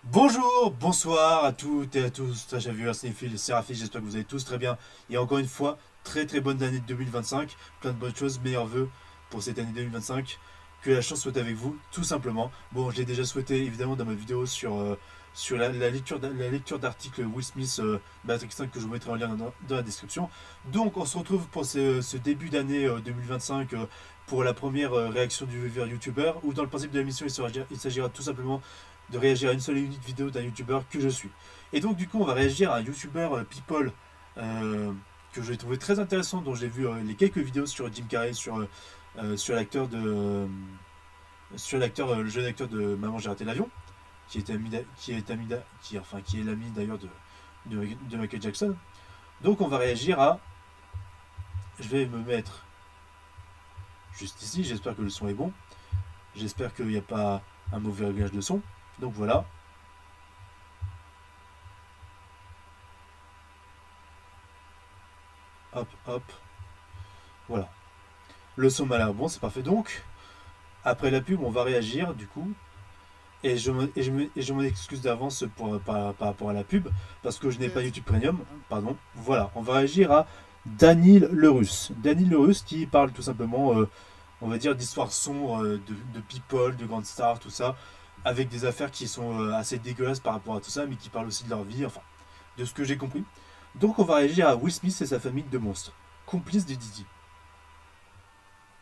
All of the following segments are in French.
Bonjour, bonsoir à toutes et à tous, j'ai vu c'est Rafi, j'espère que vous allez tous très bien. Et encore une fois, très bonne année 2025, plein de bonnes choses, meilleurs vœux pour cette année 2025. Que la chance soit avec vous, tout simplement. Bon, je l'ai déjà souhaité évidemment dans ma vidéo sur la lecture d'articles Will Smith, Matrix 5 que je vous mettrai en lien dans la description. Donc on se retrouve pour ce début d'année 2025 pour la première réaction du viewer YouTuber, où dans le principe de la mission il s'agira tout simplement de réagir à une seule et unique vidéo d'un youtubeur que je suis. Et donc du coup on va réagir à un youtubeur People que j'ai trouvé très intéressant, dont j'ai vu les quelques vidéos sur Jim Carrey, sur l'acteur le jeune acteur de Maman j'ai raté l'avion, qui est ami qui est l'ami d'ailleurs de Michael Jackson. Donc on va réagir à, je vais me mettre juste ici, j'espère que le son est bon, j'espère qu'il n'y a pas un mauvais réglage de son. Donc voilà, hop, voilà. Le son m'a l'air bon, c'est parfait. Donc, après la pub, on va réagir du coup. Et je m'en excuse d'avance par rapport à la pub, parce que je n'ai pas YouTube Premium. Pardon. Voilà, on va réagir à Daniel le Russe. Daniel le Russe qui parle tout simplement, on va dire, d'histoires sombres, de people, de grandes stars, tout ça, avec des affaires qui sont assez dégueulasses par rapport à tout ça, mais qui parlent aussi de leur vie, enfin, de ce que j'ai compris. Donc on va réagir à Will Smith et sa famille de monstres, complices de Didi.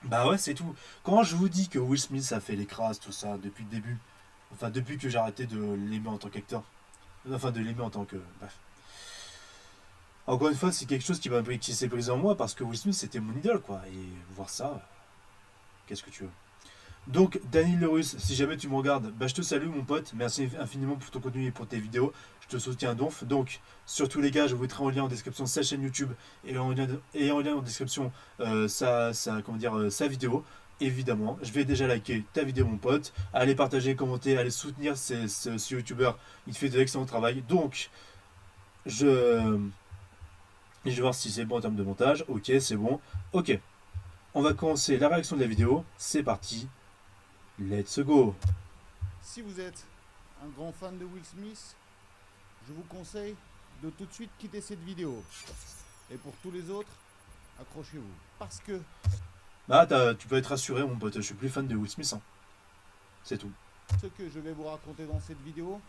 Bah ouais, c'est tout. Quand je vous dis que Will Smith a fait l'écrase, tout ça, depuis le début, enfin depuis que j'ai arrêté de l'aimer en tant qu'acteur, enfin de l'aimer en tant que... Bref. Encore une fois, c'est quelque chose qui s'est brisé en moi parce que Will Smith c'était mon idole, quoi. Et voir ça, qu'est-ce que tu veux. Donc, Daniel Lerus, si jamais tu me regardes, bah, je te salue mon pote, merci infiniment pour ton contenu et pour tes vidéos, je te soutiens à donf. Donc, surtout les gars, je vous mettrai en lien en description sa chaîne YouTube et en lien en description sa vidéo. Évidemment, je vais déjà liker ta vidéo mon pote, allez partager, commenter, allez soutenir ce youtubeur, il fait de l'excellent travail. Donc, je, je vais voir si c'est bon en termes de montage, ok c'est bon, ok. On va commencer la réaction de la vidéo, c'est parti, let's go. Si vous êtes un grand fan de Will Smith, je vous conseille de tout de suite quitter cette vidéo. Et pour tous les autres, accrochez-vous. Parce que Bah, tu peux être rassuré, mon pote, je suis plus fan de Will Smith, hein. C'est tout. ce que je vais vous raconter dans cette vidéo,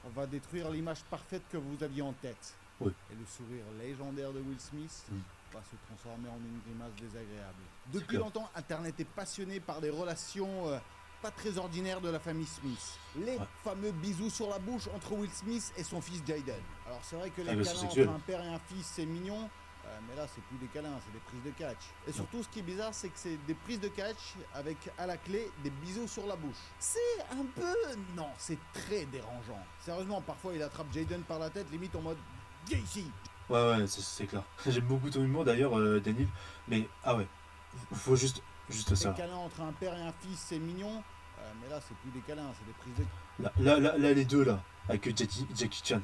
on va détruire l'image parfaite que vous aviez en tête. Oui. Et le sourire légendaire de Will Smith va se transformer en une grimace désagréable. Depuis clair. longtemps, Internet est passionné par des relations pas très ordinaires de la famille Smith. Les fameux bisous sur la bouche entre Will Smith et son fils Jaden. Alors c'est vrai que les Agression câlins sexuelle. entre un père et un fils, c'est mignon. Mais là, c'est plus des câlins, c'est des prises de catch. Et surtout, ce qui est bizarre, c'est que c'est des prises de catch avec à la clé des bisous sur la bouche. C'est un peu... Non, c'est très dérangeant. Sérieusement, parfois, il attrape Jaden par la tête, limite en mode... Viens ici. Ouais, c'est clair. J'aime beaucoup ton humour d'ailleurs, Daniel. Mais, ah ouais, faut juste Les ça. câlins entre un père et un fils, c'est mignon. Mais là, c'est plus des câlins, c'est des prises de... Là, les deux là, avec Jackie Chan,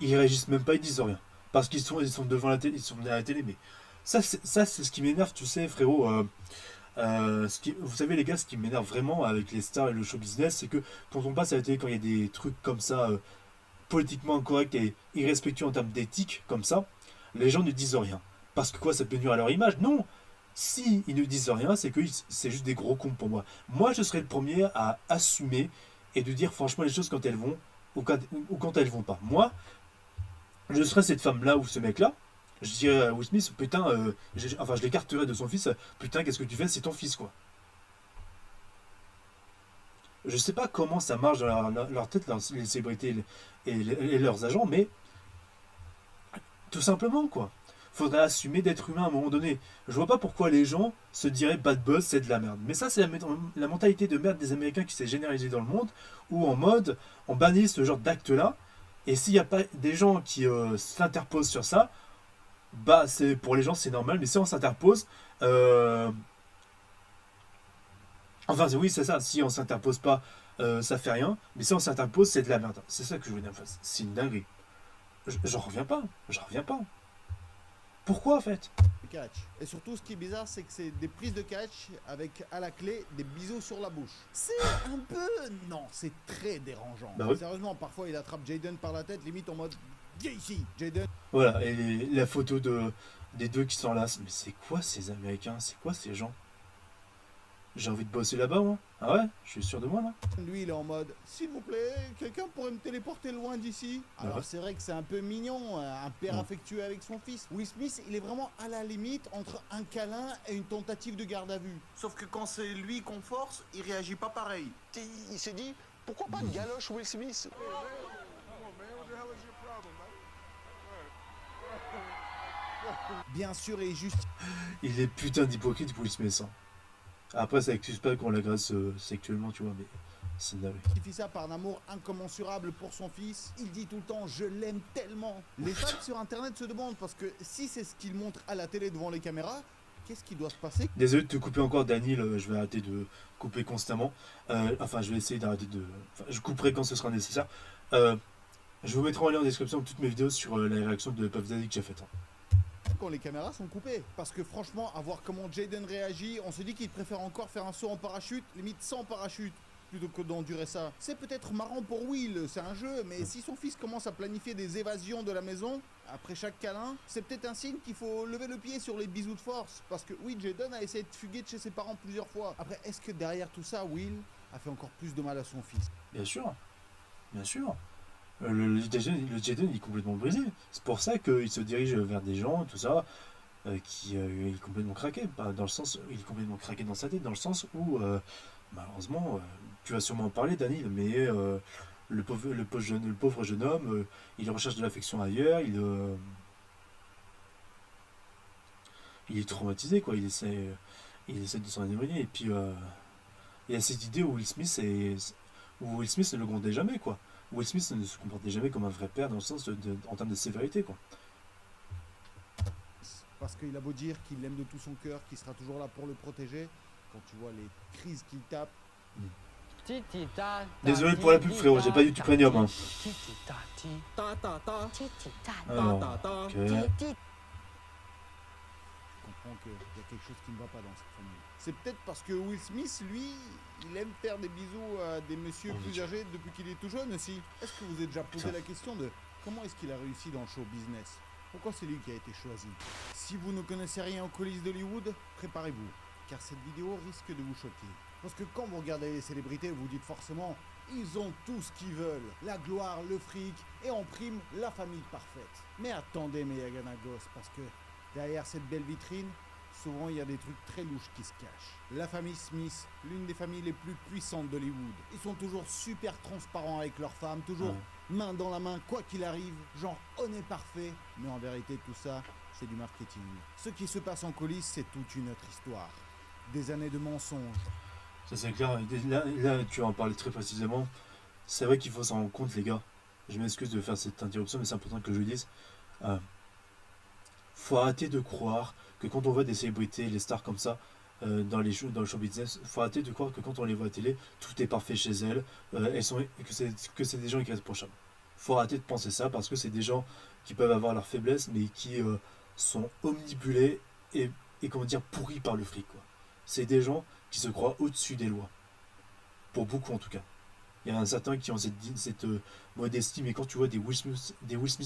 ils réagissent même pas, ils disent rien. Parce ils sont devant la télé, ils sont à la télé, mais c'est ce qui m'énerve, tu sais, frérot. Vous savez, les gars, ce qui m'énerve vraiment avec les stars et le show business, c'est que quand on passe à la télé, quand il y a des trucs comme ça, politiquement incorrects et irrespectueux en termes d'éthique, comme ça, les gens ne disent rien. Parce que quoi, ça peut nuire à leur image? Non! Si ils ne disent rien, c'est que c'est juste des gros cons pour moi. Moi, je serais le premier à assumer et de dire franchement les choses quand elles vont ou quand elles vont pas. Moi, je serais cette femme-là ou ce mec-là. Je dirais à Will Smith, putain, enfin, je l'écarterais de son fils, putain, qu'est-ce que tu fais? C'est ton fils, quoi. Je sais pas comment ça marche dans leur tête, les célébrités et leurs agents, mais tout simplement, quoi. Faudrait assumer d'être humain à un moment donné. Je vois pas pourquoi les gens se diraient bad buzz, c'est de la merde. Mais ça, c'est la mentalité de merde des Américains qui s'est généralisée dans le monde, où en mode, on bannit ce genre d'acte-là, et s'il n'y a pas des gens qui s'interposent sur ça, bah, c'est pour les gens, c'est normal, mais si on s'interpose, euh, enfin, oui, c'est ça, si on s'interpose pas, ça fait rien, mais si on s'interpose, c'est de la merde. C'est ça que je veux dire en face. C'est une dinguerie. J'en reviens pas, j'en reviens pas. Pourquoi en fait? catch. Et surtout, ce qui est bizarre, c'est que c'est des prises de catch avec à la clé des bisous sur la bouche. C'est un peu... Non, c'est très dérangeant. Bah oui. Sérieusement, parfois il attrape Jaden par la tête, limite en mode... Viens ici, Jaden. Voilà, et la photo des deux qui s'enlacent. Mais c'est quoi ces Américains? C'est quoi ces gens? J'ai envie de bosser là-bas, moi. Ah ouais? Je suis sûr de moi, là. Lui, il est en mode, s'il vous plaît, quelqu'un pourrait me téléporter loin d'ici. Alors Ouais. c'est vrai que c'est un peu mignon, un père Ouais. affectueux avec son fils. Will Smith, il est vraiment à la limite entre un câlin et une tentative de garde à vue. Sauf que quand c'est lui qu'on force, il réagit pas pareil. Il s'est dit, pourquoi pas de galoche Will Smith? Bien sûr, et juste... Il est putain d'hypocrite, Will Smith. Hein. Après, ça excuse pas qu'on l'agresse sexuellement, tu vois, mais c'est une dinguerie. justifie ça par un amour incommensurable pour son fils. Il dit tout le temps je l'aime tellement. Les fans sur internet se demandent parce que si c'est ce qu'il montre à la télé devant les caméras, qu'est-ce qui doit se passer? Désolé de te couper encore, Daniel, je vais arrêter de couper constamment. Enfin, je vais essayer d'arrêter de... Enfin, je couperai quand ce sera nécessaire. Je vous mettrai en lien en description toutes mes vidéos sur la réaction de Puff Daddy que j'ai faite. Hein. Quand les caméras sont coupées. Parce que franchement, à voir comment Jaden réagit, on se dit qu'il préfère encore faire un saut en parachute, limite sans parachute, plutôt que d'endurer ça. C'est peut-être marrant pour Will, c'est un jeu, mais si son fils commence à planifier des évasions de la maison, après chaque câlin, c'est peut-être un signe qu'il faut lever le pied sur les bisous de force. Parce que oui, Jaden a essayé de fuguer de chez ses parents plusieurs fois. Après, est-ce que derrière tout ça, Will a fait encore plus de mal à son fils? Bien sûr. Bien sûr. Le Jaden, il est complètement brisé. C'est pour ça qu'il se dirige vers des gens, tout ça, qui il est complètement craqué. Pas dans le sens, il est complètement craqué dans sa tête, dans le sens où, malheureusement, tu vas sûrement en parler, Daniel, mais le pauvre jeune homme, il recherche de l'affection ailleurs, il est traumatisé, quoi. Il essaie de s'en éloigner. Et puis, il y a cette idée où où Will Smith ne le grondait jamais, quoi. Will Smith ne se comportait jamais comme un vrai père dans le sens en termes de sévérité, quoi. Parce qu'il a beau dire qu'il l'aime de tout son cœur, qu'il sera toujours là pour le protéger, quand tu vois les crises qu'il tape, Désolé pour la pub, frérot, j'ai pas du tout premium. Hein. Alors, ok. je comprends qu'il y a quelque chose qui ne va pas dans cette famille. C'est peut-être parce que Will Smith, lui, il aime faire des bisous à des messieurs Oh, plus Dieu. âgés depuis qu'il est tout jeune aussi. Est-ce que vous avez déjà posé Putain. la question de comment est-ce qu'il a réussi dans le show business? Pourquoi c'est lui qui a été choisi? Si vous ne connaissez rien aux coulisses d'Hollywood, préparez-vous, car cette vidéo risque de vous choquer. Parce que quand vous regardez les célébrités, vous dites forcément, ils ont tout ce qu'ils veulent. La gloire, le fric, et en prime, la famille parfaite. Mais attendez mes Yaganagos, parce que derrière cette belle vitrine, souvent il y a des trucs très louches qui se cachent. La famille Smith, l'une des familles les plus puissantes d'Hollywood. Ils sont toujours super transparents avec leurs femmes, toujours main dans la main, quoi qu'il arrive, genre on est parfait. Mais en vérité, tout ça, c'est du marketing. Ce qui se passe en coulisses, c'est toute une autre histoire. Des années de mensonges. Ça c'est clair. Là, tu en parlais très précisément. C'est vrai qu'il faut s'en rendre compte, les gars. Je m'excuse de faire cette interruption, mais c'est important que je le dise. Faut arrêter de croire que quand on voit des célébrités, les stars comme ça, dans le show business, faut arrêter de croire que quand on les voit à télé, tout est parfait chez elles, que c'est des gens irréprochables. Faut arrêter de penser ça parce que c'est des gens qui peuvent avoir leurs faiblesses, mais qui sont omnibulés et comment dire pourris par le fric, quoi. C'est des gens qui se croient au-dessus des lois. Pour beaucoup en tout cas. Il y en a certains qui ont cette modestie, mais quand tu vois des Will Smith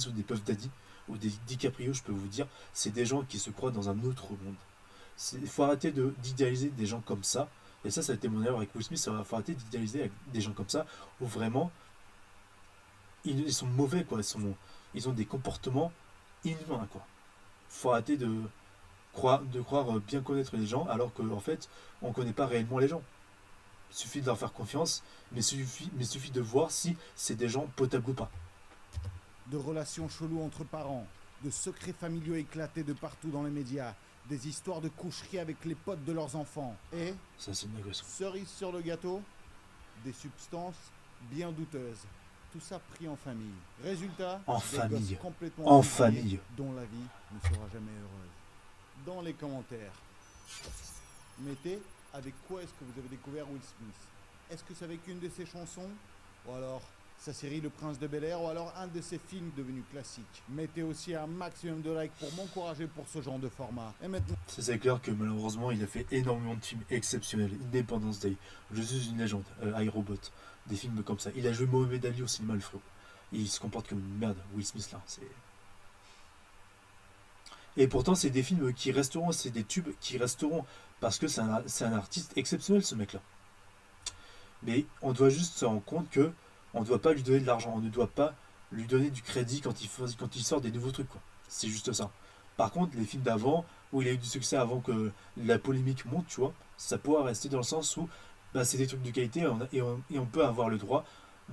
ou des Puff Daddy ou des DiCaprio, je peux vous dire, c'est des gens qui se croient dans un autre monde. Il faut arrêter d'idéaliser des gens comme ça. Et ça a été mon erreur avec Will Smith. Il faut arrêter d'idéaliser des gens comme ça où vraiment ils sont mauvais, quoi. Ils ont des comportements inhumains, quoi. Faut arrêter de croire bien connaître les gens alors qu'en fait on connaît pas réellement les gens. Il suffit de leur faire confiance, mais suffit de voir si c'est des gens potables ou pas. De relations cheloues entre parents, de secrets familiaux éclatés de partout dans les médias, des histoires de coucherie avec les potes de leurs enfants. Et, Ça c'est une négociation. cerise sur le gâteau, des substances bien douteuses. Tout ça pris en famille. Résultat, En des famille. gosses complètement En embrouillés famille. dont la vie ne sera jamais heureuse. Dans les commentaires, mettez avec quoi est-ce que vous avez découvert Will Smith. Est-ce que c'est avec une de ses chansons? Ou alors, sa série Le Prince de Bel-Air ou alors un de ses films devenus classiques. Mettez aussi un maximum de likes pour m'encourager pour ce genre de format. Et maintenant... C'est clair que malheureusement, il a fait énormément de films exceptionnels. Independence Day, Je suis une légende, iRobot, des films comme ça. Il a joué Mohamed Ali au cinéma, le frérot. Il se comporte comme une merde, Will Smith là. Et pourtant, c'est des films qui resteront, c'est des tubes qui resteront, parce que c'est un artiste exceptionnel, ce mec-là. Mais on doit juste se rendre compte que on ne doit pas lui donner de l'argent, on ne doit pas lui donner du crédit quand il sort des nouveaux trucs, quoi. C'est juste ça. Par contre, les films d'avant, où il a eu du succès avant que la polémique monte, tu vois, ça pourra rester dans le sens où bah, c'est des trucs de qualité et on peut avoir le droit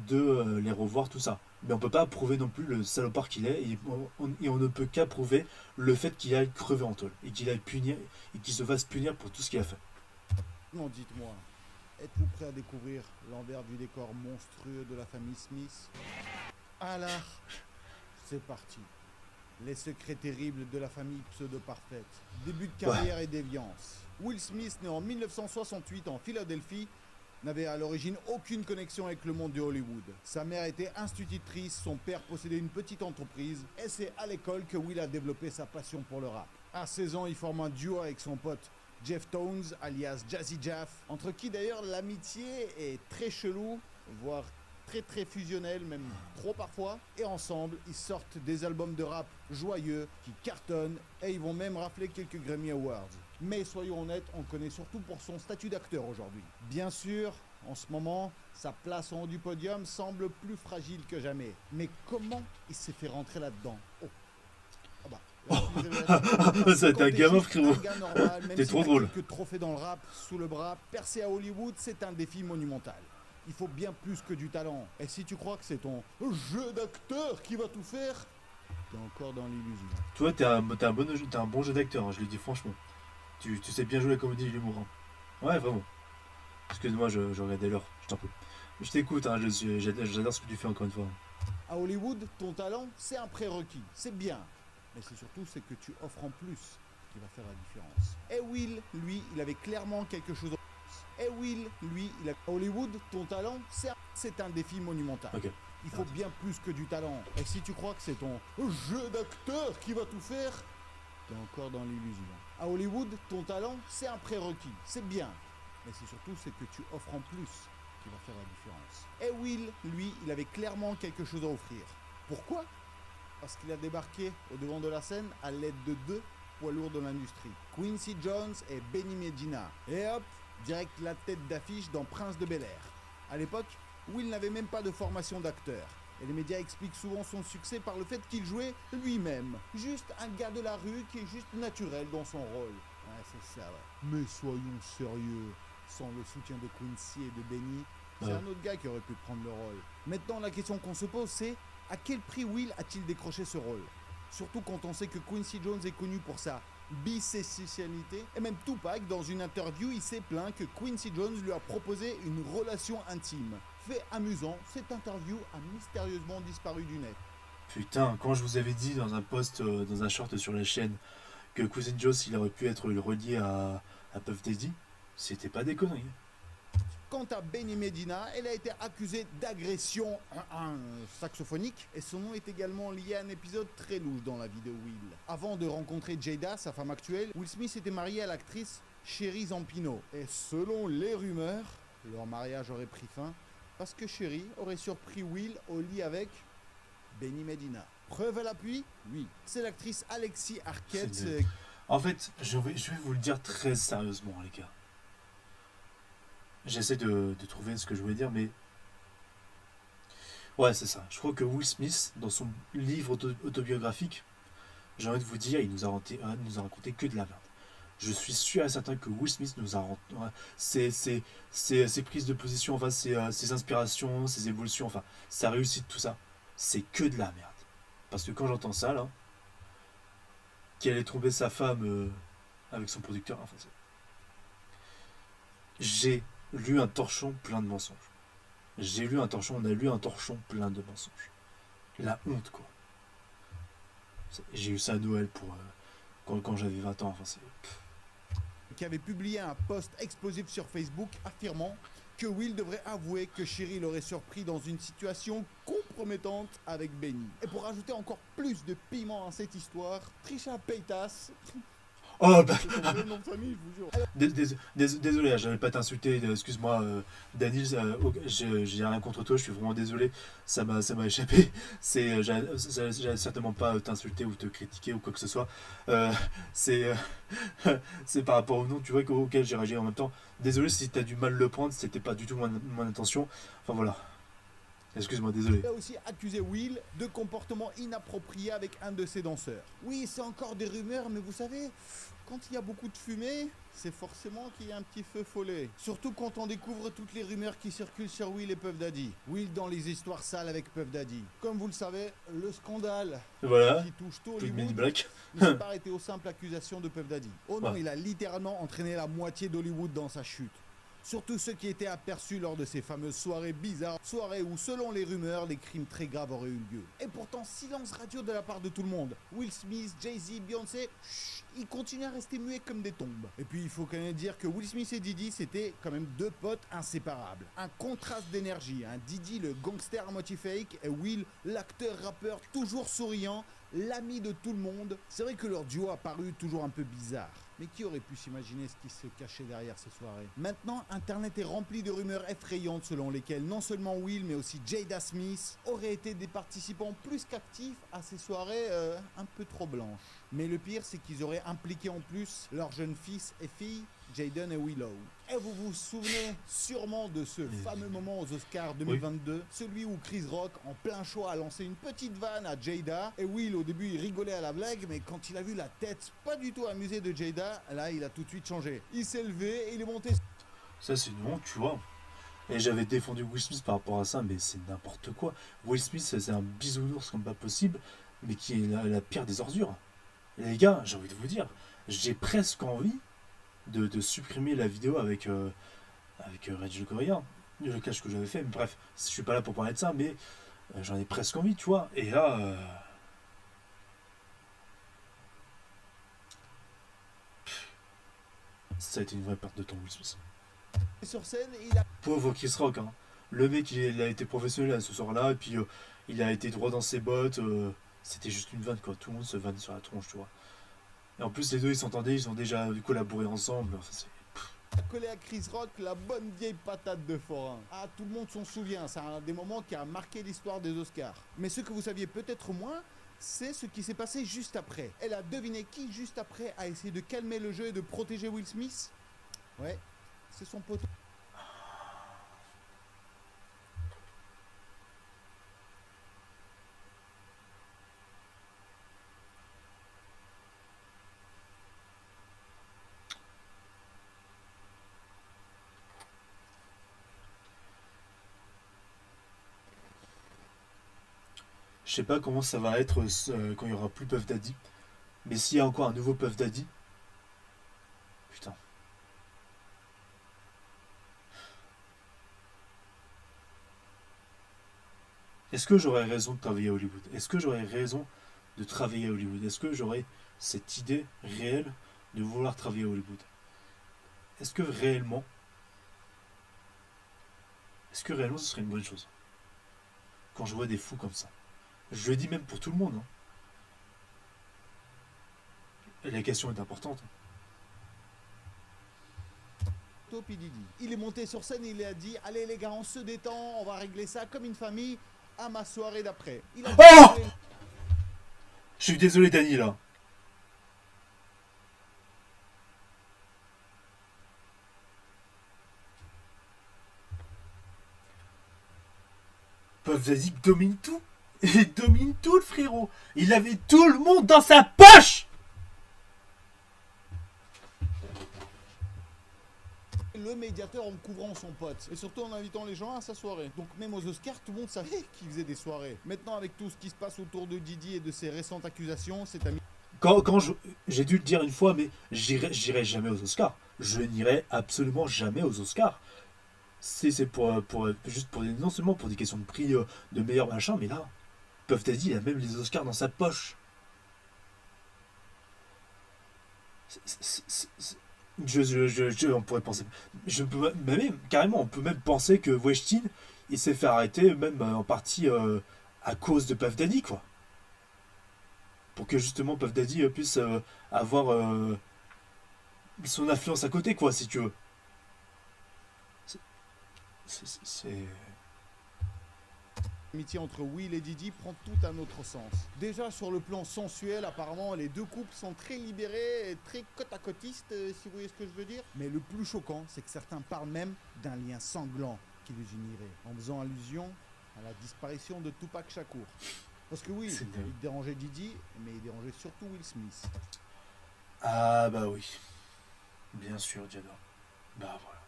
de les revoir, tout ça. Mais on peut pas prouver non plus le salopard qu'il est et on ne peut qu'approuver le fait qu'il aille crever en tôle et qu'il aille punir et qu'il se fasse punir pour tout ce qu'il a fait. Non, dites-moi, êtes-vous prêt à découvrir l'envers du décor monstrueux de la famille Smith? Alors, c'est parti. Les secrets terribles de la famille pseudo-parfaite. Début de carrière et déviance. Will Smith, né en 1968 en Philadelphie, n'avait à l'origine aucune connexion avec le monde de Hollywood. Sa mère était institutrice, son père possédait une petite entreprise, et c'est à l'école que Will a développé sa passion pour le rap. À 16 ans, il forme un duo avec son pote Jeff Tones, alias Jazzy Jeff, entre qui d'ailleurs l'amitié est très chelou, voire très fusionnelle, même trop parfois. Et ensemble, ils sortent des albums de rap joyeux qui cartonnent, et ils vont même rafler quelques Grammy Awards. Mais soyons honnêtes, on le connaît surtout pour son statut d'acteur aujourd'hui. Bien sûr, en ce moment, sa place en haut du podium semble plus fragile que jamais. Mais comment il s'est fait rentrer là-dedans? Oh. Ah bah, c'est un gamin, frérot. T'es trop drôle. Quelques trophées dans le rap sous le bras, percer à Hollywood, c'est un défi monumental. Il faut bien plus que du talent. Et si tu crois que c'est ton jeu d'acteur qui va tout faire, t'es encore dans l'illusion. Toi, t'as un bon jeu d'acteur, hein, je le dis franchement. Tu sais bien jouer la comédie et l'humour. Hein. Ouais, vraiment. Excuse-moi, je regardais l'heure, je t'en prie. Je t'écoute, hein, j'adore ce que tu fais encore une fois. À Hollywood, ton talent, c'est un prérequis. C'est bien. Mais c'est surtout ce que tu offres en plus qui va faire la différence. Et Will, lui, il avait clairement quelque chose en plus. Et Will, lui, il a... À Hollywood, ton talent, c'est un défi monumental. Okay. Il faut bien plus que du talent. Et si tu crois que c'est ton jeu d'acteur qui va tout faire, t'es encore dans l'illusion. À Hollywood, ton talent, c'est un prérequis. C'est bien. Mais c'est surtout ce que tu offres en plus qui va faire la différence. Et Will, lui, il avait clairement quelque chose à offrir. Pourquoi? Parce qu'il a débarqué au devant de la scène à l'aide de deux poids lourds de l'industrie. Quincy Jones et Benny Medina. Et hop, direct la tête d'affiche dans Prince de Bel-Air. À l'époque, Will n'avait même pas de formation d'acteur. Et les médias expliquent souvent son succès par le fait qu'il jouait lui-même. Juste un gars de la rue qui est juste naturel dans son rôle. Ouais, c'est ça, ouais. Mais soyons sérieux. Sans le soutien de Quincy et de Benny, c'est un autre gars qui aurait pu prendre le rôle. Maintenant, la question qu'on se pose, c'est à quel prix Will a-t-il décroché ce rôle? Surtout quand on sait que Quincy Jones est connu pour sa bisexualité. Et même Tupac, dans une interview, il s'est plaint que Quincy Jones lui a proposé une relation intime. Fait amusant, cette interview a mystérieusement disparu du net. Putain, quand je vous avais dit dans un post, dans un short sur la chaîne, que Quincy Jones, il aurait pu être relié à Puff Daddy, c'était pas des conneries. Quant à Benny Medina, elle a été accusée d'agression saxophonique et son nom est également lié à un épisode très louche dans la vie de Will. Avant de rencontrer Jada, sa femme actuelle, Will Smith était marié à l'actrice Sherry Zampino. Et selon les rumeurs, leur mariage aurait pris fin parce que Sherry aurait surpris Will au lit avec Benny Medina. Preuve à l'appui? Oui. C'est l'actrice Alexis Arquette. En fait, je vais vous le dire très sérieusement, les gars. J'essaie de trouver ce que je voulais dire, mais... Ouais, c'est ça. Je crois que Will Smith, dans son livre autobiographique, j'ai envie de vous dire, il nous a raconté que de la merde. Je suis sûr et certain que Will Smith nous a ses prises de position, enfin, ses inspirations, ses évolutions, enfin, sa réussite, tout ça, c'est que de la merde. Parce que quand j'entends ça, là, qu'elle ait trompé sa femme avec son producteur, enfin, j'ai lu un torchon plein de mensonges. On a lu un torchon plein de mensonges. La honte, quoi. J'ai eu ça à Noël quand j'avais 20 ans, enfin, c'est... Qui avait publié un post explosif sur Facebook affirmant que Will devrait avouer que Sherry l'aurait surpris dans une situation compromettante avec Benny. Et pour ajouter encore plus de piment à cette histoire, Trisha Paytas, Oh, bah, c'est son vrai nom de famille, je vous jure. désolé, j'allais pas t'insulter, excuse-moi, Daniel, j'ai rien contre toi, je suis vraiment désolé, ça m'a échappé. J'allais certainement pas t'insulter ou te critiquer ou quoi que ce soit. C'est, c'est par rapport au nom, tu vois, auquel j'ai réagi en même temps. Désolé si t'as du mal le prendre, c'était pas du tout mon intention. Enfin voilà, excuse-moi, désolé. Il a aussi accusé Will de comportement inapproprié avec un de ses danseurs. Oui, c'est encore des rumeurs, mais vous savez, quand il y a beaucoup de fumée, c'est forcément qu'il y a un petit feu follet. Surtout quand on découvre toutes les rumeurs qui circulent sur Will et Puff Daddy. Will dans les histoires sales avec Puff Daddy. Comme vous le savez, le scandale Voilà, qui touche tout toute mini Hollywood black. ne s'est pas arrêté aux simples accusations de Puff Daddy. Oh non, Ouais. il a littéralement entraîné la moitié d'Hollywood dans sa chute. Surtout ceux qui étaient aperçus lors de ces fameuses soirées bizarres, soirées où, selon les rumeurs, des crimes très graves auraient eu lieu. Et pourtant, silence radio de la part de tout le monde. Will Smith, Jay-Z, Beyoncé, ils continuent à rester muets comme des tombes. Et puis, il faut quand même dire que Will Smith et Diddy, c'était quand même deux potes inséparables. Un contraste d'énergie, hein. Diddy, le gangster à moitié fake, et Will, l'acteur-rappeur toujours souriant, l'ami de tout le monde. C'est vrai que leur duo a paru toujours un peu bizarre. Mais qui aurait pu s'imaginer ce qui se cachait derrière ces soirées? Maintenant, Internet est rempli de rumeurs effrayantes selon lesquelles non seulement Will, mais aussi Jada Smith auraient été des participants plus qu'actifs à ces soirées un peu trop blanches. Mais le pire, c'est qu'ils auraient impliqué en plus leurs jeunes fils et filles, Jaden et Willow. Et vous vous souvenez sûrement de ce fameux moment aux Oscars 2022, celui où Chris Rock, en plein show, a lancé une petite vanne à Jada. Et Will, au début, il rigolait à la blague, mais quand il a vu la tête pas du tout amusée de Jada, là, il a tout de suite changé. Il s'est levé et il est monté. Ça, c'est une honte, tu vois. Et j'avais défendu Will Smith par rapport à ça, mais c'est n'importe quoi. Will Smith, c'est un bisounours comme pas possible, mais qui est la pire des ordures. Et les gars, j'ai envie de vous dire, j'ai presque envie de supprimer la vidéo avec Reg Coria, le cache que j'avais fait. Mais bref, je suis pas là pour parler de ça, mais j'en ai presque envie, tu vois. Et là, ça a été une vraie perte de temps, Will Smith. Sur scène, il a Pauvre Chris Rock, hein. Le mec, il a été professionnel ce soir-là, et puis il a été droit dans ses bottes. C'était juste une vanne, quoi. Tout le monde se vanne sur la tronche, tu vois. Et en plus, les deux, ils s'entendaient, ils ont déjà collaboré ensemble. Enfin, collé à Chris Rock la bonne vieille patate de forain. Ah, tout le monde s'en souvient, c'est un des moments qui a marqué l'histoire des Oscars. Mais ce que vous saviez peut-être moins, c'est ce qui s'est passé juste après. Elle a deviné qui, juste après, a essayé de calmer le jeu et de protéger Will Smith? Ouais, c'est son pote. je sais pas comment ça va être quand il y aura plus Puff Daddy. Mais s'il y a encore un nouveau Puff Daddy. Putain. Est-ce que j'aurais raison de travailler à Hollywood? Est-ce que j'aurais raison de travailler à Hollywood? Est-ce que j'aurais cette idée réelle de vouloir travailler à Hollywood? Est-ce que réellement. Est-ce que réellement ce serait une bonne chose? Quand je vois des fous comme ça. Je le dis même pour tout le monde. Hein. Et la question est importante. P. Diddy. Il est monté sur scène et il a dit: allez les gars, on se détend, on va régler ça comme une famille à ma soirée d'après. Il a Oh! Je suis désolé, Dany, là. Puff Daddy domine tout. Il domine tout, le frérot. Il avait tout le monde dans sa poche. le médiateur en couvrant son pote et surtout en invitant les gens à sa soirée. Donc même aux Oscars, tout le monde savait qu'il faisait des soirées. Maintenant, avec tout ce qui se passe autour de Diddy et de ses récentes accusations, c'est ami. Quand j'ai dû le dire une fois, mais j'irai jamais aux Oscars. Je n'irai absolument jamais aux Oscars. C'est juste pour non seulement pour des questions de prix, de meilleur machin, mais là, Puff Daddy, il a même les Oscars dans sa poche. On pourrait penser. Même, carrément, on peut même penser que Weinstein, il s'est fait arrêter, même en partie à cause de Puff Daddy, quoi. Pour que justement Puff Daddy puisse avoir son influence à côté, quoi, si tu veux. C'est. L'amitié entre Will et Didi prend tout un autre sens. Déjà sur le plan sensuel, apparemment les deux couples sont très libérés et très côte à côtistes, si vous voyez ce que je veux dire. Mais le plus choquant, c'est que certains parlent même d'un lien sanglant qui les unirait, en faisant allusion à la disparition de Tupac Shakur. Parce que oui, il dérangeait Didi, mais il dérangeait surtout Will Smith. Ah bah oui. Bien sûr, j'adore. Bah voilà.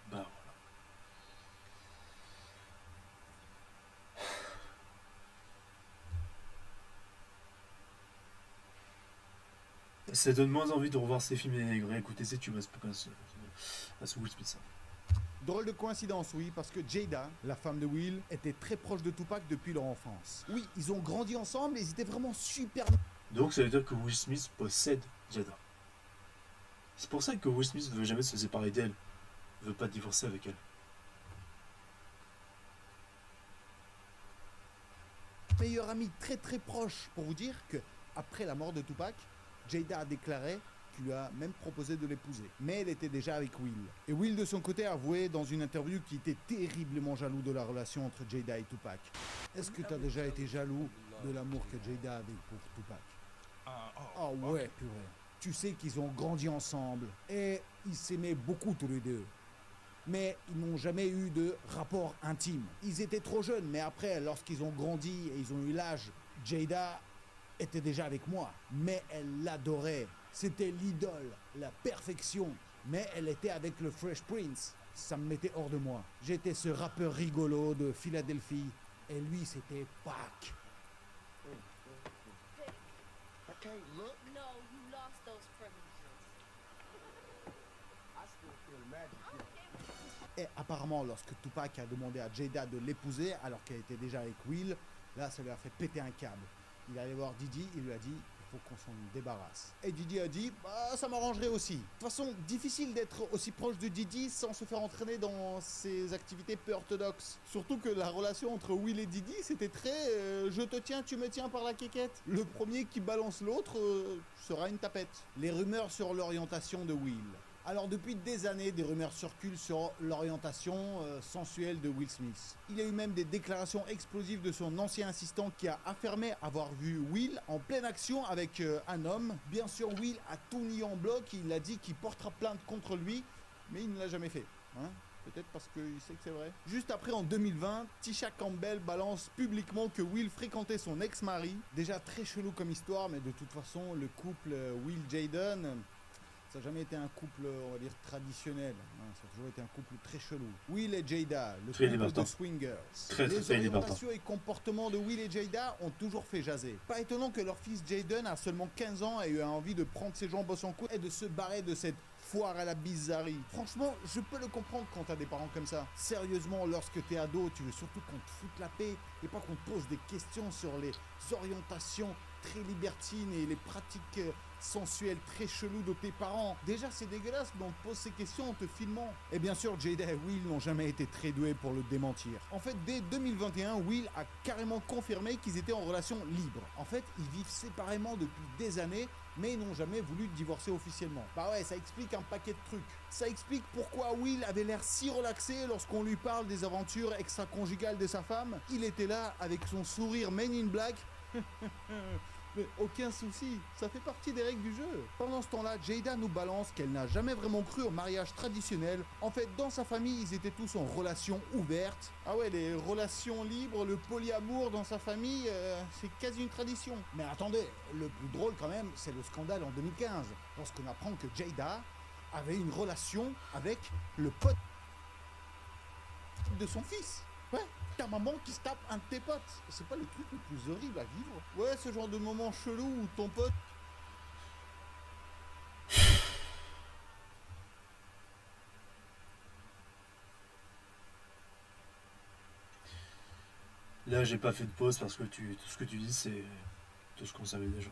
Bah voilà. Ça donne moins envie de revoir ces films et de réécouter ces tubes à ce Will Smith. Drôle de coïncidence, oui, parce que Jada, la femme de Will, était très proche de Tupac depuis leur enfance. Oui, ils ont grandi ensemble et ils étaient vraiment super... Donc ça veut dire que Will Smith possède Jada. C'est pour ça que Will Smith ne veut jamais se séparer d'elle. Il ne veut pas divorcer avec elle. Meilleur ami très très proche, pour vous dire que après la mort de Tupac, Jada a déclaré qu'il lui a même proposé de l'épouser. Mais elle était déjà avec Will. Et Will de son côté a avoué dans une interview qu'il était terriblement jaloux de la relation entre Jada et Tupac. Est-ce que tu as déjà été jaloux de l'amour que Jada avait pour Tupac? Ah ouais, purée. Tu sais qu'ils ont grandi ensemble et ils s'aimaient beaucoup tous les deux. Mais ils n'ont jamais eu de rapport intime. Ils étaient trop jeunes, mais après, lorsqu'ils ont grandi et ils ont eu l'âge, Jada était déjà avec moi. Mais elle l'adorait. C'était l'idole, la perfection. Mais elle était avec le Fresh Prince. Ça me mettait hors de moi. J'étais ce rappeur rigolo de Philadelphie. Et lui, c'était Pac. Okay, look. No, you lost those privileges. I still feel magic. Et apparemment, lorsque Tupac a demandé à Jada de l'épouser, alors qu'elle était déjà avec Will, là, ça lui a fait péter un câble. Il est allé voir Didi, il lui a dit, il faut qu'on s'en débarrasse. Et Didi a dit, bah, ça m'arrangerait aussi. De toute façon, difficile d'être aussi proche de Didi sans se faire entraîner dans ses activités peu orthodoxes. Surtout que la relation entre Will et Didi, c'était très je te tiens, tu me tiens par la quéquette. Le premier qui balance l'autre sera une tapette. Les rumeurs sur l'orientation de Will. Alors depuis des années, des rumeurs circulent sur l'orientation sensuelle de Will Smith. Il y a eu même des déclarations explosives de son ancien assistant qui a affirmé avoir vu Will en pleine action avec un homme. Bien sûr, Will a tout nié en bloc, il a dit qu'il portera plainte contre lui, mais il ne l'a jamais fait. Hein, peut-être parce qu'il sait que c'est vrai. Juste après, en 2020, Tisha Campbell balance publiquement que Will fréquentait son ex-mari. Déjà très chelou comme histoire, mais de toute façon, le couple Will-Jaden... ça n'a jamais été un couple, on va dire, traditionnel. Ça a toujours été un couple très chelou. Will et Jada, le Très couple libertin. de swingers. Très Les libertin. orientations et comportements de Will et Jada ont toujours fait jaser. Pas étonnant que leur fils Jaden, à seulement 15 ans, ait eu envie de prendre ses jambes au son cou et de se barrer de cette foire à la bizarrerie. Franchement, je peux le comprendre quand t'as des parents comme ça. Sérieusement, lorsque t'es ado, tu veux surtout qu'on te foute la paix et pas qu'on te pose des questions sur les orientations très libertines et les pratiques sensuelles très cheloues de tes parents. Déjà, c'est dégueulasse, mais on te pose ces questions en te filmant. Et bien sûr, Jada et Will n'ont jamais été très doués pour le démentir. En fait, dès 2021, Will a carrément confirmé qu'ils étaient en relation libre. En fait, ils vivent séparément depuis des années, mais ils n'ont jamais voulu divorcer officiellement. Bah ouais, ça explique un paquet de trucs. Ça explique pourquoi Will avait l'air si relaxé lorsqu'on lui parle des aventures extra-conjugales de sa femme. Il était là avec son sourire Men in Black. Mais aucun souci, ça fait partie des règles du jeu. Pendant ce temps-là, Jada nous balance qu'elle n'a jamais vraiment cru au mariage traditionnel. En fait, dans sa famille, ils étaient tous en relation ouverte. Ah ouais, les relations libres, le polyamour dans sa famille, c'est quasi une tradition. Mais attendez, le plus drôle quand même, c'est le scandale en 2015, lorsqu'on apprend que Jada avait une relation avec le pote de son fils. Ouais, ta maman qui se tape un de tes potes. C'est pas le truc le plus horrible à vivre. Ouais, ce genre de moment chelou où ton pote... Là, j'ai pas fait de pause parce que tout ce que tu dis, c'est Tout ce qu'on savait déjà.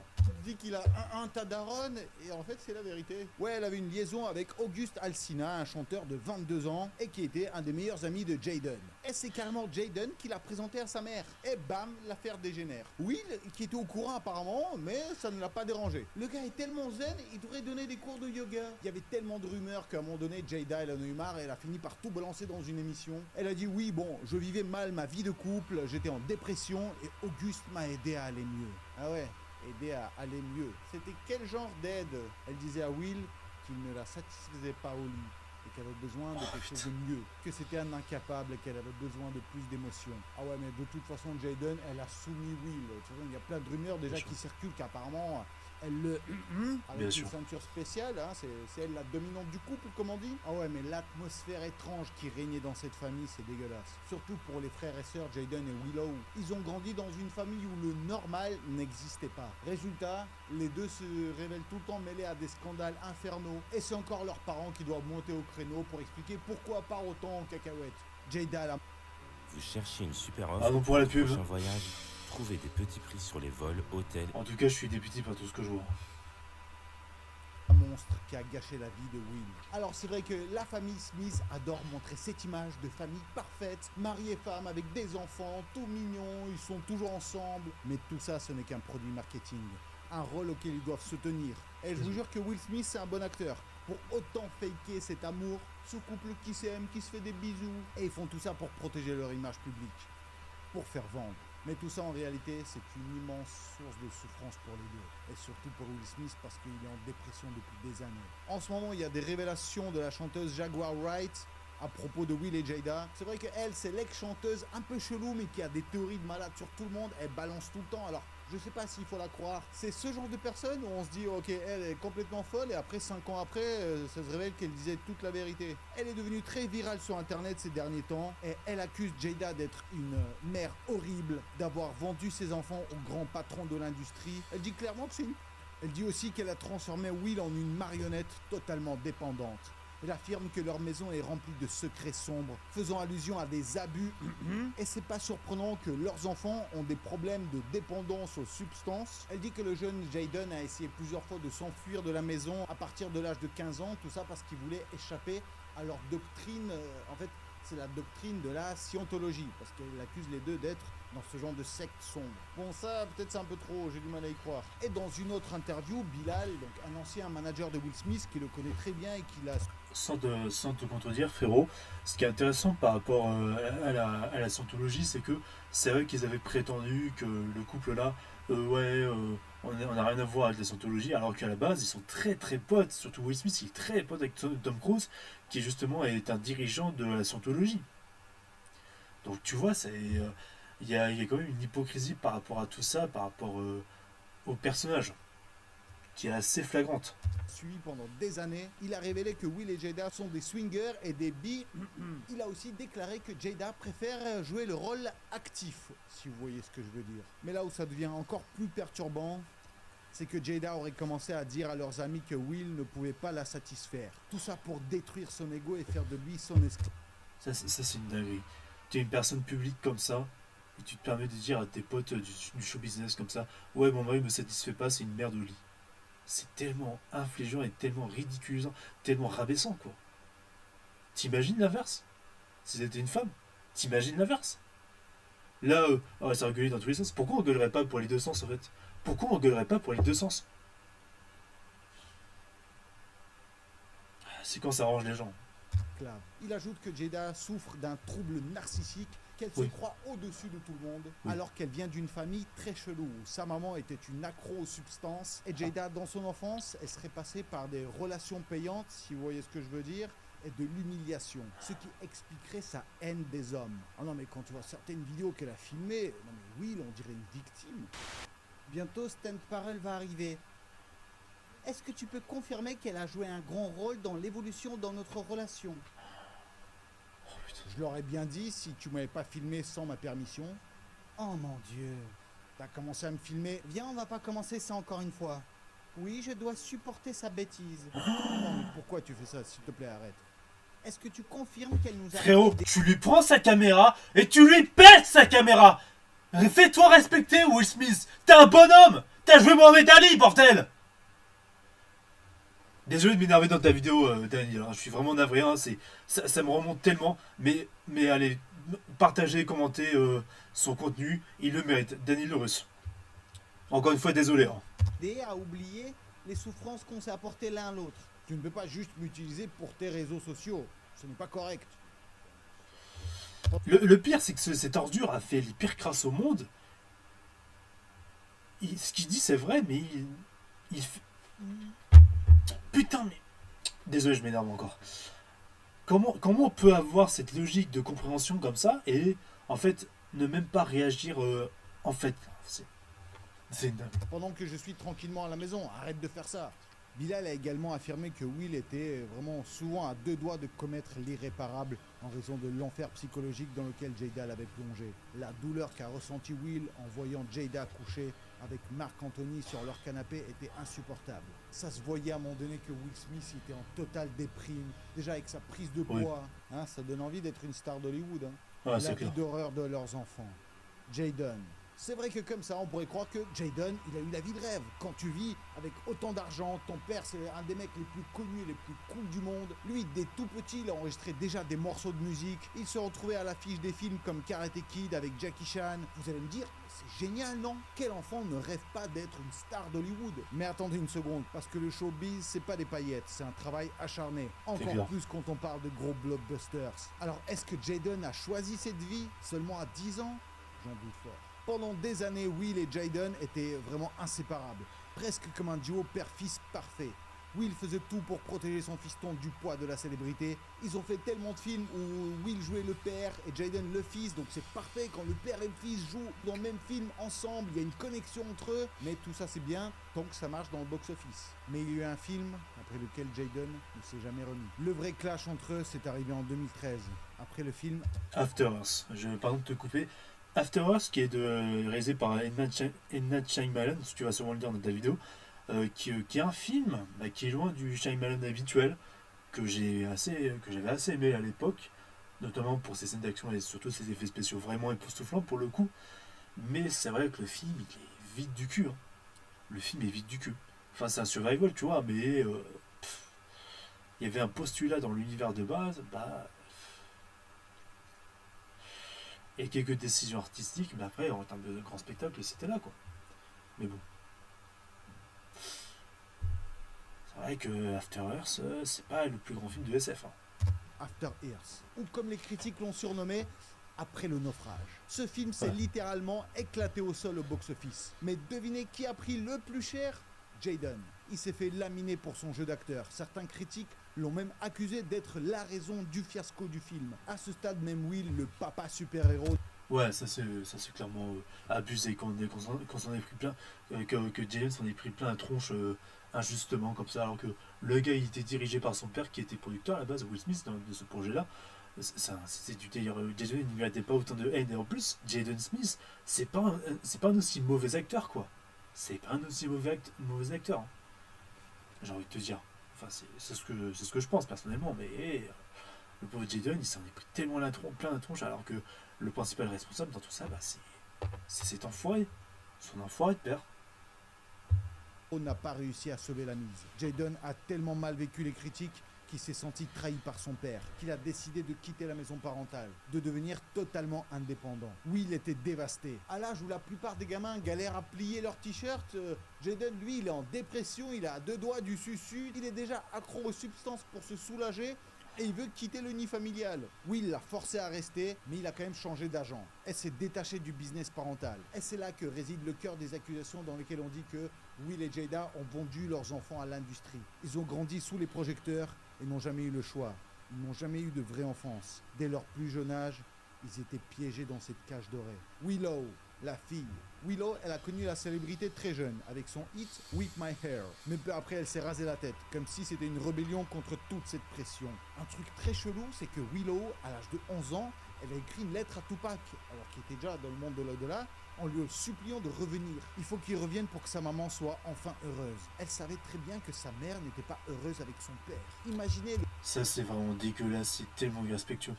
dit qu'il a un tas d'aronnes et en fait c'est la vérité. Ouais, elle avait une liaison avec Auguste Alsina, un chanteur de 22 ans et qui était un des meilleurs amis de Jaden. Et c'est carrément Jaden qui l'a présenté à sa mère. Et bam, l'affaire dégénère. Will, qui était au courant apparemment, mais ça ne l'a pas dérangé. Le gars est tellement zen, il devrait donner des cours de yoga. Il y avait tellement de rumeurs qu'à un moment donné, Jada elle en a eu marre et elle a fini par tout balancer dans une émission. Elle a dit oui, bon, je vivais mal ma vie de couple, j'étais en dépression et Auguste m'a aidé à aller mieux. Ah ouais, aider à aller mieux. C'était quel genre d'aide? Elle disait à Will qu'il ne la satisfaisait pas au lit et qu'elle avait besoin de quelque chose de mieux, que c'était un incapable et qu'elle avait besoin de plus d'émotions. Ah ouais, mais de toute façon, Jaden, elle a soumis Will. De toute façon, il y a plein de rumeurs déjà qui circulent qu'apparemment elle le avec Bien une sûr. ceinture spéciale, hein, c'est elle la dominante du couple, comme on dit. Ah ouais, mais l'atmosphère étrange qui régnait dans cette famille, c'est dégueulasse. Surtout pour les frères et sœurs Jaden et Willow. Ils ont grandi dans une famille où le normal n'existait pas. Résultat, les deux se révèlent tout le temps mêlés à des scandales infernaux. Et c'est encore leurs parents qui doivent monter au créneau pour expliquer pourquoi part autant en cacahuètes. Jada, la Vous cherchez une super Ah offre bon, pour la pour pub. le prochain voyage? Trouvez des petits prix sur les vols, hôtels. En tout cas, je suis député par tout ce que je vois. monstre qui a gâché la vie de Will. Alors c'est vrai que la famille Smith adore montrer cette image de famille parfaite, mari et femme avec des enfants, tout mignons, ils sont toujours ensemble. Mais tout ça, ce n'est qu'un produit marketing, un rôle auquel ils doivent se tenir. Et je vous jure que Will Smith, c'est un bon acteur. Pour autant faker cet amour, ce couple qui s'aime, qui se fait des bisous. Et ils font tout ça pour protéger leur image publique, pour faire vendre. Mais tout ça en réalité, c'est une immense source de souffrance pour les deux. Et surtout pour Will Smith parce qu'il est en dépression depuis des années. En ce moment, il y a des révélations de la chanteuse Jaguar Wright à propos de Will et Jada. C'est vrai qu'elle, c'est l'ex-chanteuse un peu chelou mais qui a des théories de malade sur tout le monde. Elle balance tout le temps. Alors, je sais pas s'il faut la croire. C'est ce genre de personne où on se dit, ok, elle est complètement folle et après 5 ans après, ça se révèle qu'elle disait toute la vérité. Elle est devenue très virale sur internet ces derniers temps et elle accuse Jada d'être une mère horrible, d'avoir vendu ses enfants au grand patron de l'industrie. Elle dit clairement que c'est une... Elle dit aussi qu'elle a transformé Will en une marionnette totalement dépendante. Elle affirme que leur maison est remplie de secrets sombres, faisant allusion à des abus. Et c'est pas surprenant que leurs enfants ont des problèmes de dépendance aux substances. Elle dit que le jeune Jaden a essayé plusieurs fois de s'enfuir de la maison à partir de l'âge de 15 ans, tout ça parce qu'il voulait échapper à leur doctrine. En fait, c'est la doctrine de la scientologie, parce qu'elle accuse les deux d'être dans ce genre de secte sombre. Bon, ça, peut-être c'est un peu trop, j'ai du mal à y croire. Et dans une autre interview, Bilal, donc un ancien manager de Will Smith, qui le connaît très bien et qui l'a... Sans te contredire, frérot, ce qui est intéressant par rapport à la scientologie, c'est que c'est vrai qu'ils avaient prétendu que le couple-là, on n'a rien à voir avec la scientologie, alors qu'à la base, ils sont très très potes. Surtout Will Smith, il est très pote avec Tom Cruise, qui justement est un dirigeant de la scientologie. Donc tu vois, il y a quand même une hypocrisie par rapport à tout ça, par rapport au personnage, qui est assez flagrante. Suivi pendant des années, il a révélé que Will et Jada sont des swingers et des bi. Il a aussi déclaré que Jada préfère jouer le rôle actif, si vous voyez ce que je veux dire. Mais là où ça devient encore plus perturbant, c'est que Jada aurait commencé à dire à leurs amis que Will ne pouvait pas la satisfaire. Tout ça pour détruire son ego et faire de lui son esclave. Ça, c'est une dinguerie. Tu es une personne publique comme ça, et tu te permets de dire à tes potes du show business comme ça, ouais, mon mari me satisfait pas, c'est une merde au lit. C'est tellement infligeant et tellement ridiculisant, tellement rabaissant, quoi. T'imagines l'inverse? Si c'était une femme, t'imagines l'inverse? Là, ça gueuler dans tous les sens. Pourquoi on gueulerait pas pour les deux sens, en fait? Pourquoi on gueulerait pas pour les deux sens? C'est quand ça arrange les gens. Il ajoute que Jada souffre d'un trouble narcissique, qu'elle se croit au-dessus de tout le monde, alors qu'elle vient d'une famille très chelou, où sa maman était une accro aux substances, et Jada, dans son enfance, elle serait passée par des relations payantes, si vous voyez ce que je veux dire, et de l'humiliation, ce qui expliquerait sa haine des hommes. Ah non, mais quand tu vois certaines vidéos qu'elle a filmées, non mais Will, on dirait une victime. Bientôt, Stan Farrell va arriver. Est-ce que tu peux confirmer qu'elle a joué un grand rôle dans l'évolution dans notre relation? Je l'aurais bien dit si tu m'avais pas filmé sans ma permission. Oh mon Dieu. T'as commencé à me filmer. Viens, on va pas commencer ça encore une fois. Oui, je dois supporter sa bêtise. Non, mais pourquoi tu fais ça? S'il te plaît, arrête. Est-ce que tu confirmes qu'elle nous a... Frérot, tu lui prends sa caméra et tu lui pètes sa caméra. Fais-toi respecter, Will Smith. T'es un bonhomme. T'as joué Mohamed Ali, bordel! Désolé de m'énerver dans ta vidéo, Daniel. Hein, je suis vraiment navré. Hein, ça me remonte tellement. Mais allez, partagez, commentez son contenu. Il le mérite. Daniel le Russe. Encore une fois, désolé. Hein. À oublier les souffrances qu'on s'est apportées l'un à l'autre. Tu ne peux pas juste m'utiliser pour tes réseaux sociaux. Ce n'est pas correct. Le pire, c'est que cette ordure a fait les pires crasses au monde. Ce qu'il dit, c'est vrai, mais il fait... Putain, mais... Désolé, je m'énerve encore. Comment on peut avoir cette logique de compréhension comme ça et, en fait, ne même pas réagir en fait. C'est dingue. Pendant que je suis tranquillement à la maison, arrête de faire ça. Bilal a également affirmé que Will était vraiment souvent à 2 doigts de commettre l'irréparable en raison de l'enfer psychologique dans lequel Jada l'avait plongé. La douleur qu'a ressenti Will en voyant Jada coucher avec Marc Anthony sur leur canapé était insupportable. Ça se voyait à un moment donné que Will Smith était en totale déprime, déjà avec sa prise de poids. Hein, ça donne envie d'être une star d'Hollywood. Hein. Ouais, La vie d'horreur de leurs enfants. Jaden. C'est vrai que comme ça, on pourrait croire que Jaden, il a eu la vie de rêve. Quand tu vis avec autant d'argent, ton père, c'est un des mecs les plus connus, les plus cool du monde. Lui, dès tout petit, il a enregistré déjà des morceaux de musique. Il se retrouvait à l'affiche des films comme Karate Kid avec Jackie Chan. Vous allez me dire, c'est génial, non? Quel enfant ne rêve pas d'être une star d'Hollywood? Mais attendez une seconde, parce que le showbiz, c'est pas des paillettes, c'est un travail acharné. Encore plus quand on parle de gros blockbusters. Alors, est-ce que Jaden a choisi cette vie seulement à 10 ans? J'en doute fort. Pendant des années, Will et Jaden étaient vraiment inséparables, presque comme un duo père-fils parfait. Will faisait tout pour protéger son fiston du poids de la célébrité. Ils ont fait tellement de films où Will jouait le père et Jaden le fils, donc c'est parfait quand le père et le fils jouent dans le même film ensemble, il y a une connexion entre eux, mais tout ça c'est bien tant que ça marche dans le box-office. Mais il y a eu un film après lequel Jaden ne s'est jamais remis. Le vrai clash entre eux, c'est arrivé en 2013, après le film After Earth. Je vais pardon de te couper. After Earth, qui est réalisé par M. Night Shyamalan, tu vas sûrement le dire dans ta vidéo, qui est un film qui est loin du Shyamalan habituel, que j'avais assez aimé à l'époque, notamment pour ses scènes d'action et surtout ses effets spéciaux vraiment époustouflants pour le coup. Mais c'est vrai que le film, il est vide du cul. Hein. Le film est vide du cul. Enfin, c'est un survival, tu vois, mais il y avait un postulat dans l'univers de base, et quelques décisions artistiques, mais après, en termes de grand spectacle, c'était là, quoi. Mais bon. C'est vrai que After Earth, c'est pas le plus grand film de SF. Hein. After Earth, ou comme les critiques l'ont surnommé, Après le naufrage. Ce film s'est littéralement éclaté au sol au box-office. Mais devinez qui a pris le plus cher? Jaden. Il s'est fait laminer pour son jeu d'acteur. Certains critiques l'ont même accusé d'être la raison du fiasco du film. À ce stade, même Will, le papa super-héros... Ouais, ça c'est clairement abusé quand s'en est pris plein, que Jaden s'en est pris plein la tronche injustement comme ça, alors que le gars il était dirigé par son père qui était producteur à la base, Will Smith, de ce projet-là. C'était du délire. Jaden ne méritait pas autant de haine, et en plus, Jaden Smith, c'est pas un aussi mauvais acteur, quoi. C'est pas un aussi mauvais acteur. Hein. J'ai envie de te dire. Enfin, c'est ce que je pense personnellement, mais le pauvre Jaden, il s'en est pris tellement plein la tronche, alors que le principal responsable dans tout ça, c'est cet enfoiré. Son enfoiré de père. On n'a pas réussi à sauver la mise. Jaden a tellement mal vécu les critiques qu'il s'est senti trahi par son père, qu'il a décidé de quitter la maison parentale, de devenir totalement indépendant. Will était dévasté. À l'âge où la plupart des gamins galèrent à plier leur t-shirt, Jaden, lui, il est en dépression, il est à 2 doigts du suicide, il est déjà accro aux substances pour se soulager, et il veut quitter le nid familial. Will l'a forcé à rester, mais il a quand même changé d'agent. Elle s'est détachée du business parental. Et c'est là que réside le cœur des accusations dans lesquelles on dit que Will et Jada ont vendu leurs enfants à l'industrie. Ils ont grandi sous les projecteurs et n'ont jamais eu le choix. Ils n'ont jamais eu de vraie enfance. Dès leur plus jeune âge, ils étaient piégés dans cette cage dorée. Willow, la fille. Willow, elle a connu la célébrité très jeune, avec son hit Whip My Hair. Mais peu après, elle s'est rasé la tête, comme si c'était une rébellion contre toute cette pression. Un truc très chelou, c'est que Willow, à l'âge de 11 ans, elle a écrit une lettre à Tupac, alors qu'il était déjà dans le monde de l'au-delà, en lui suppliant de revenir. Il faut qu'il revienne pour que sa maman soit enfin heureuse. Elle savait très bien que sa mère n'était pas heureuse avec son père. Imaginez... Ça, c'est vraiment dégueulasse, c'est tellement irrespectueux.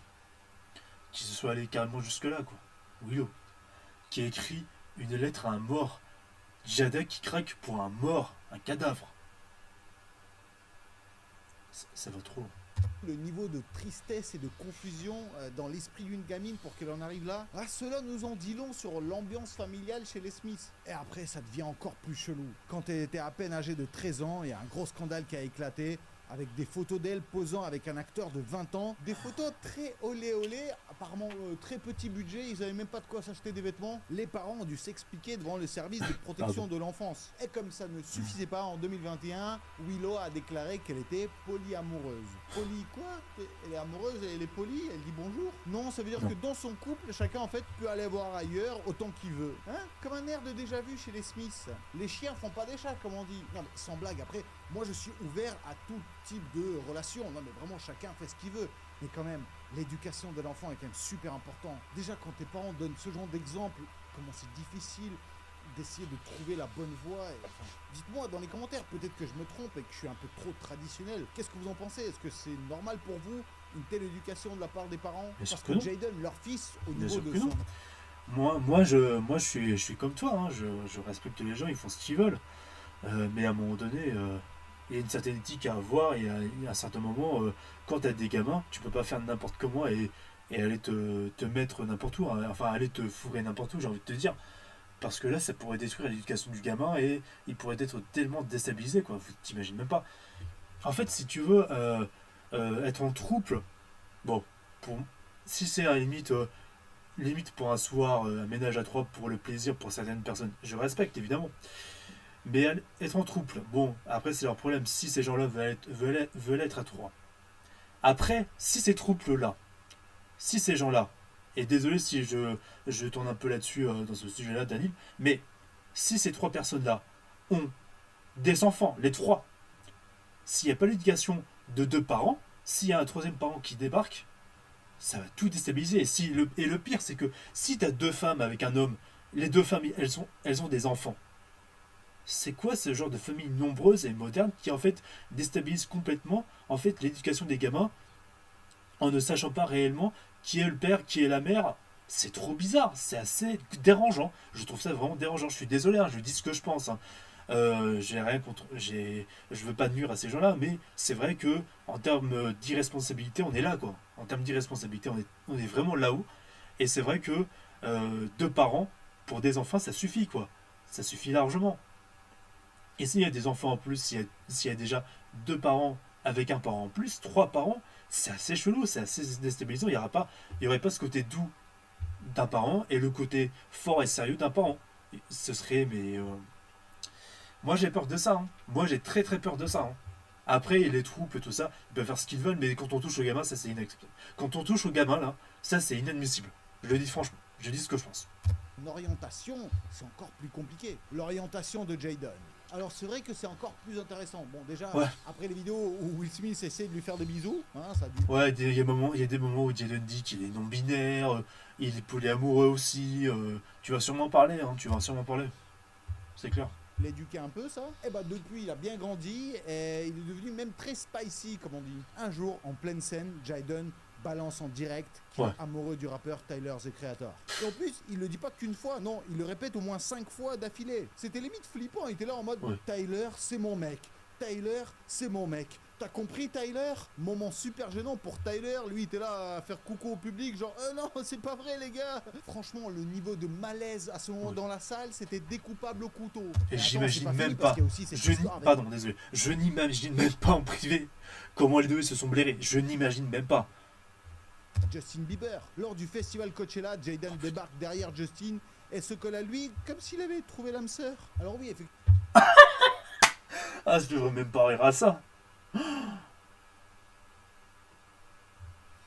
Qu'il se soit allé carrément jusque-là, quoi. Willow, qui a écrit une lettre à un mort Jada qui craque pour un mort, un cadavre. Ça va trop loin. Le niveau de tristesse et de confusion dans l'esprit d'une gamine pour qu'elle en arrive là, cela nous en dit long sur l'ambiance familiale chez les Smiths. Et après, ça devient encore plus chelou. Quand elle était à peine âgée de 13 ans, il y a un gros scandale qui a éclaté, avec des photos d'elle posant avec un acteur de 20 ans. Des photos très olé olé, apparemment très petit budget, ils n'avaient même pas de quoi s'acheter des vêtements. Les parents ont dû s'expliquer devant le service de protection de l'enfance. Et comme ça ne suffisait pas, en 2021, Willow a déclaré qu'elle était polyamoureuse. Poly quoi? Elle est amoureuse et elle est polie? Elle dit bonjour? Non, ça veut dire que dans son couple, chacun en fait peut aller voir ailleurs autant qu'il veut. Hein? Comme un air de déjà vu chez les Smiths. Les chiens font pas des chats, comme on dit. Non mais sans blague, après, moi je suis ouvert à tout type de relation. Non mais vraiment, chacun fait ce qu'il veut. Mais quand même, l'éducation de l'enfant est quand même super important. Déjà quand tes parents donnent ce genre d'exemple, comment c'est difficile d'essayer de trouver la bonne voie. Dites-moi dans les commentaires, peut-être que je me trompe et que je suis un peu trop traditionnel. Qu'est-ce que vous en pensez? Est-ce que c'est normal pour vous, une telle éducation de la part des parents? Parce que Jayden, leur fils, au niveau de son... Moi, je suis comme toi, hein. Je respecte les gens, ils font ce qu'ils veulent. Mais à un moment donné, il y a une certaine éthique à avoir, et il y a un certain moment, quand tu as des gamins, tu peux pas faire n'importe comment et aller te mettre n'importe où, hein. Enfin, aller te fourrer n'importe où, j'ai envie de te dire. Parce que là, ça pourrait détruire l'éducation du gamin et il pourrait être tellement déstabilisé, quoi. Vous t'imagines même pas. En fait, si tu veux être en trouble, bon, si c'est à la limite, limite pour un soir, un ménage à trois pour le plaisir pour certaines personnes, je respecte évidemment. Mais être en trouble, bon, après c'est leur problème. Si ces gens-là veulent être à trois. Après, si ces trouples-là, si ces gens-là, et désolé si je tourne un peu là-dessus dans ce sujet-là, Daniel, mais si ces trois personnes-là ont des enfants, les trois, s'il n'y a pas l'éducation de deux parents, s'il y a un troisième parent qui débarque, ça va tout déstabiliser. Et le pire, c'est que si tu as deux femmes avec un homme, les deux femmes, elles ont des enfants. C'est quoi ce genre de famille nombreuse et moderne qui en fait déstabilise complètement en fait l'éducation des gamins en ne sachant pas réellement qui est le père, qui est la mère? C'est trop bizarre, c'est assez dérangeant. Je trouve ça vraiment dérangeant. Je suis désolé, hein, je dis ce que je pense, hein. J'ai rien contre, je veux pas nuire à ces gens-là, mais c'est vrai que en termes d'irresponsabilité, on est là, quoi. En termes d'irresponsabilité, on est vraiment là-haut. Et c'est vrai que deux parents pour des enfants, ça suffit, quoi. Ça suffit largement. Et s'il y a des enfants en plus, s'il y a déjà deux parents avec un parent en plus, trois parents, c'est assez chelou, c'est assez déstabilisant. Il y aurait pas ce côté doux d'un parent et le côté fort et sérieux d'un parent. Ce serait, mais moi j'ai peur de ça, hein. Moi j'ai très très peur de ça, hein. Après les troupes et tout ça, ils peuvent faire ce qu'ils veulent, mais quand on touche au gamin, ça c'est inacceptable. Quand on touche au gamin là, ça c'est inadmissible. Je le dis franchement, je dis ce que je pense. Une orientation, c'est encore plus compliqué. L'orientation de Jayden. Alors c'est vrai que c'est encore plus intéressant. Bon déjà, ouais. Après les vidéos où Will Smith essaie de lui faire des bisous, hein, ça dit... Ouais, il y a des moments où Jayden dit qu'il est non-binaire, il est polyamoureux aussi. Tu vas sûrement parler, hein, c'est clair. L'éduquer un peu ça. Et bah depuis il a bien grandi et il est devenu même très spicy comme on dit. Un jour en pleine scène, Jayden balance en direct qu'il est amoureux du rappeur Tyler the Creator. Et en plus, il le dit pas qu'une fois, non, il le répète au moins 5 fois d'affilée. C'était limite flippant, il était là en mode Tyler, c'est mon mec. Tyler, c'est mon mec. T'as compris Tyler? Moment super gênant pour Tyler, lui il était là à faire coucou au public, genre non, c'est pas vrai les gars. Franchement, le niveau de malaise à ce moment dans la salle, c'était découpable au couteau. Et j'imagine même pas. Pardon, désolé. Je n'imagine même pas en privé comment les deux se sont blairés. Je n'imagine même pas. Justin Bieber. Lors du festival Coachella, Jayden débarque derrière Justin et se colle à lui comme s'il avait trouvé l'âme sœur. Alors oui, effectivement. Ah, je devrais même pas rire à ça.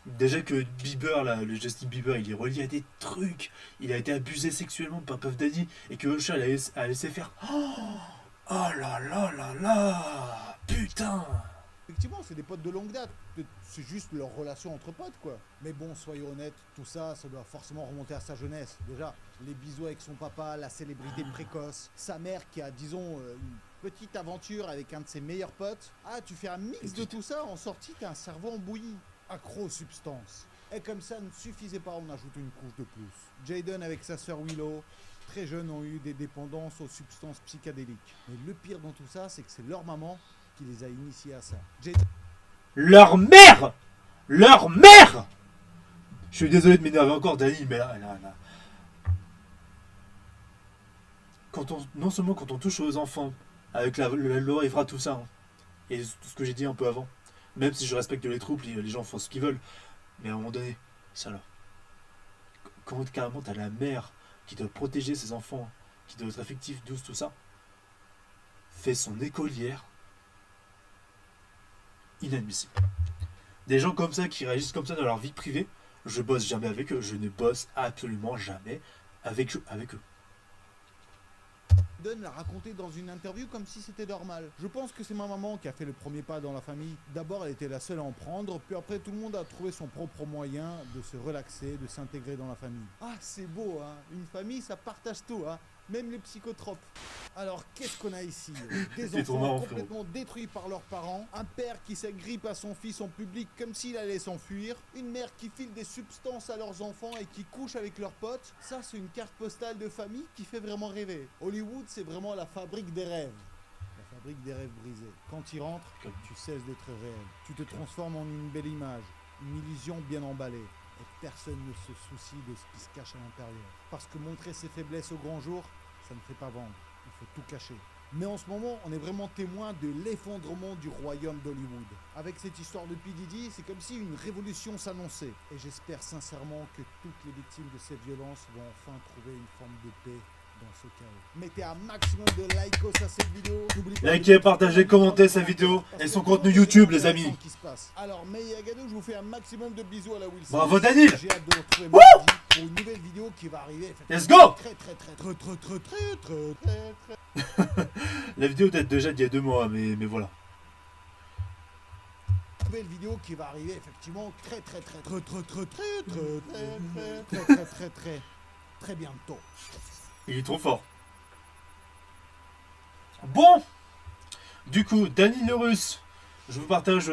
Déjà que Bieber, là, le Justin Bieber, il est relié à des trucs. Il a été abusé sexuellement par Puff Daddy et que Usher a laissé faire. Oh là là là là. Putain. Effectivement, c'est des potes de longue date. C'est juste leur relation entre potes, quoi. Mais bon, soyons honnêtes, tout ça, ça doit forcément remonter à sa jeunesse. Déjà, les bisous avec son papa, la célébrité précoce, sa mère qui a, disons, une petite aventure avec un de ses meilleurs potes. Ah, tu fais un mix de tout ça, en sortie, t'as un cerveau en bouillie. Accro aux substances. Et comme ça ne suffisait pas, on ajoute une couche de plus. Jayden avec sa sœur Willow, très jeunes ont eu des dépendances aux substances psychédéliques. Mais le pire dans tout ça, c'est que c'est leur maman qui les a initiés à ça. Leur mère! Leur mère! Je suis désolé de m'énerver encore, Dani, mais là. Non seulement quand on touche aux enfants, avec la loi, il fera tout ça, hein, et tout ce que j'ai dit un peu avant, même si je respecte les troupes, les gens font ce qu'ils veulent, mais à un moment donné, ça là. Quand carrément t'as la mère qui doit protéger ses enfants, qui doit être affectif, douce, tout ça, fait son écolière, inadmissible. Des gens comme ça qui réagissent comme ça dans leur vie privée, je bosse jamais avec eux, je ne bosse absolument jamais avec eux. Dunn l'a raconté dans une interview comme si c'était normal. Je pense que c'est ma maman qui a fait le premier pas dans la famille. D'abord, elle était la seule à en prendre, puis après, tout le monde a trouvé son propre moyen de se relaxer, de s'intégrer dans la famille. Ah, c'est beau, hein. Une famille, ça partage tout, hein. Même les psychotropes. Alors, qu'est-ce qu'on a ici? Des C'est trop enfants marrant, complètement détruits par leurs parents, un père qui s'agrippe à son fils en public comme s'il allait s'enfuir, une mère qui file des substances à leurs enfants et qui couche avec leurs potes. Ça, c'est une carte postale de famille qui fait vraiment rêver. Hollywood, c'est vraiment la fabrique des rêves. La fabrique des rêves brisés. Quand tu rentres, tu cesses d'être réel. Tu te transformes en une belle image, une illusion bien emballée. Et personne ne se soucie de ce qui se cache à l'intérieur. Parce que montrer ses faiblesses au grand jour, ça ne fait pas vendre. Il faut tout cacher. Mais en ce moment, on est vraiment témoin de l'effondrement du royaume d'Hollywood. Avec cette histoire de P. Diddy, c'est comme si une révolution s'annonçait. Et j'espère sincèrement que toutes les victimes de cette violence vont enfin trouver une forme de paix dans ce chaos. Mettez un maximum de likes à cette vidéo. Likez, partagez, commentez sa vidéo et son contenu YouTube, les amis. Alors, Meyagadou, je vous fais un maximum de bisous à la Wilson. Bravo, Daniel. J'ai hâte de vous retrouver mardi pour une nouvelle vidéo qui va arriver. Let's go. Très. La vidéo date déjà d'il y a 2 mois, mais voilà. Nouvelle vidéo qui va arriver effectivement très bientôt. Il est trop fort. Bon, du coup, Dani le Russe, je vous partage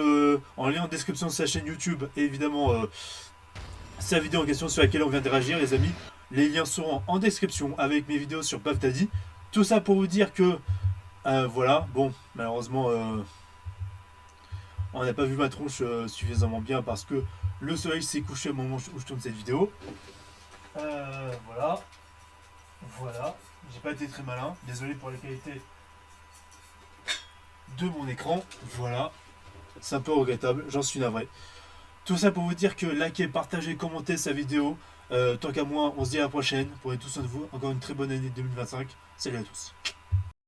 en lien en description de sa chaîne YouTube et évidemment sa vidéo en question sur laquelle on vient de réagir, les amis. Les liens seront en description avec mes vidéos sur Bafdadi. Tout ça pour vous dire que voilà, bon, malheureusement on n'a pas vu ma tronche suffisamment bien parce que le soleil s'est couché au moment où je tourne cette vidéo. Voilà, j'ai pas été très malin, désolé pour la qualité de mon écran, voilà, c'est un peu regrettable, j'en suis navré. Tout ça pour vous dire que likez, partagez, commentez sa vidéo. Tant qu'à moi, on se dit à la prochaine. Prenez tous soin de vous. Encore une très bonne année 2025. Salut à tous.